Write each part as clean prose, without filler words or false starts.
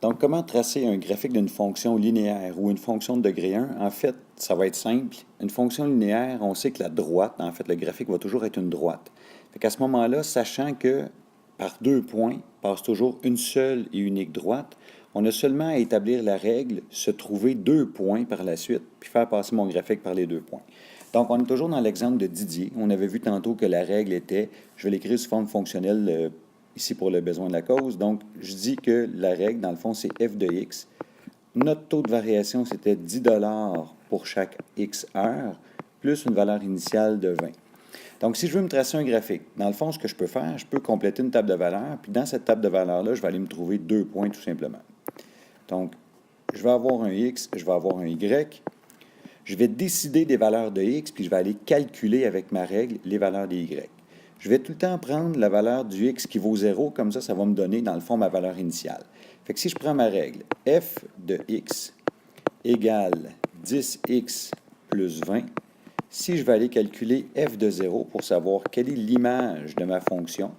Donc, comment tracer un graphique d'une fonction linéaire ou une fonction de degré 1? En fait, ça va être simple. Une fonction linéaire, on sait que la droite, en fait, le graphique va toujours être une droite. Fait qu'à ce moment-là, sachant que par 2 points passe toujours une seule et unique droite, on a seulement à établir la règle, se trouver 2 points par la suite, puis faire passer mon graphique par les 2 points. Donc, on est toujours dans l'exemple de Didier. On avait vu tantôt que la règle était, je vais l'écrire sous forme fonctionnelle ici pour le besoin de la cause. Donc, je dis que la règle, dans le fond, c'est f de x. Notre taux de variation, c'était 10 pour chaque x heure, plus une valeur initiale de 20. Donc, si je veux me tracer un graphique, dans le fond, ce que je peux faire, je peux compléter une table de valeurs, puis dans cette table de valeurs-là, je vais aller me trouver 2 points tout simplement. Donc, je vais avoir un x, je vais avoir un y. Je vais décider des valeurs de x, puis je vais aller calculer avec ma règle les valeurs des y. Je vais tout le temps prendre la valeur du x qui vaut 0, comme ça va me donner, dans le fond, ma valeur initiale. Fait que si je prends ma règle, f de x égale 10x plus 20, si je vais aller calculer f de 0 pour savoir quelle est l'image de ma fonction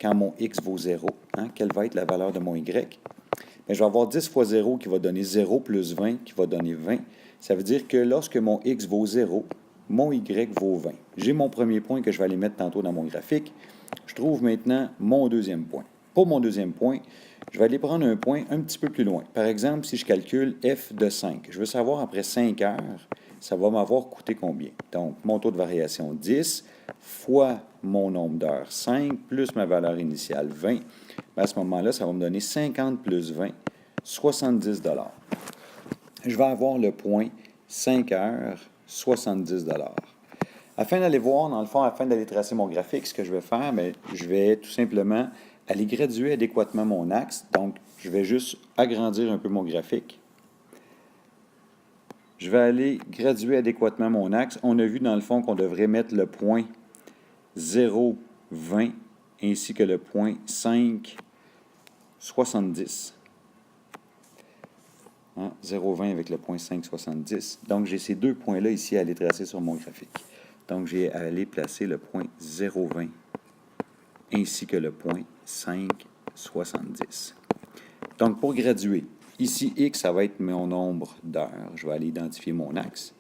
quand mon x vaut 0, quelle va être la valeur de mon y, bien, je vais avoir 10 fois 0 qui va donner 0 plus 20 qui va donner 20. Ça veut dire que lorsque mon x vaut 0, mon y vaut 20. J'ai mon premier point que je vais aller mettre tantôt dans mon graphique. Je trouve maintenant mon deuxième point. Pour mon deuxième point, je vais aller prendre un point un petit peu plus loin. Par exemple, si je calcule f de 5, je veux savoir après 5 heures, ça va m'avoir coûté combien. Donc, mon taux de variation 10 fois mon nombre d'heures 5 plus ma valeur initiale 20. Bien, à ce moment-là, ça va me donner 50 plus 20, 70 $. Je vais avoir le point 5 heures, 70 $. Afin d'aller voir, dans le fond, afin d'aller tracer mon graphique, ce que je vais faire, bien, je vais tout simplement aller graduer adéquatement mon axe. Donc, je vais juste agrandir un peu mon graphique. Je vais aller graduer adéquatement mon axe. On a vu, dans le fond, qu'on devrait mettre le point 0, 20, ainsi que le point 5, 70. 0,20 avec le point 5,70. Donc, j'ai ces 2 points-là ici à aller tracer sur mon graphique. Donc, j'ai à aller placer le point 0,20 ainsi que le point 5,70. Donc, pour graduer, ici, x, ça va être mon nombre d'heures. Je vais aller identifier mon axe.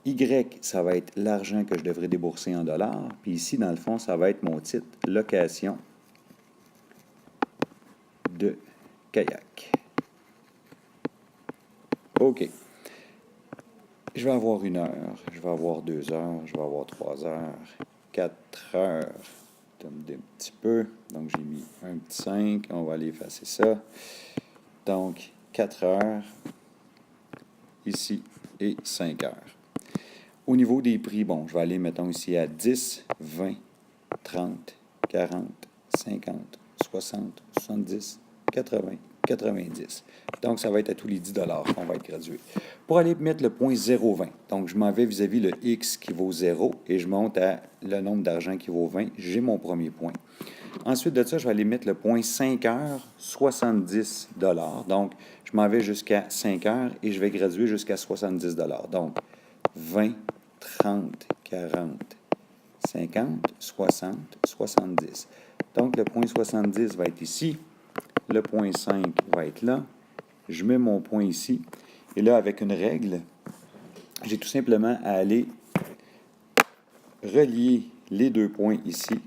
Y, ça va être l'argent que je devrais débourser en dollars. Puis ici, dans le fond, ça va être mon titre, location de kayak. OK. Je vais avoir 1 heure, je vais avoir 2 heures, je vais avoir 3 heures, 4 heures. Un petit peu. Donc, j'ai mis un petit 5. On va aller effacer ça. Donc, 4 heures ici et 5 heures. Au niveau des prix, bon, je vais aller, mettons, ici à 10, 20, 30, 40, 50, 60, 70, 80, 90. Donc, ça va être à tous les 10 $ qu'on va être gradué. Pour aller mettre le point 0,20, donc je m'en vais vis-à-vis le x qui vaut 0 et je monte à le nombre d'argent qui vaut 20. J'ai mon premier point. Ensuite de ça, je vais aller mettre le point 5 heures, 70 $. Donc, je m'en vais jusqu'à 5 heures et je vais graduer jusqu'à 70 $. Donc, 20, 30, 40, 50, 60, 70. Donc, le point 70 va être ici. Le point 5 va être là. Je mets mon point ici. Et là, avec une règle, j'ai tout simplement à aller relier les 2 points ici.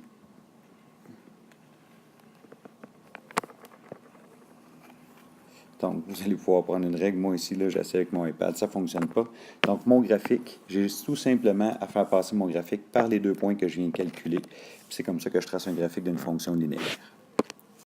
Donc, vous allez pouvoir prendre une règle. Moi, ici, là, j'essaie avec mon iPad. Ça ne fonctionne pas. Donc, mon graphique, j'ai tout simplement à faire passer mon graphique par les 2 points que je viens de calculer. C'est comme ça que je trace un graphique d'une fonction linéaire.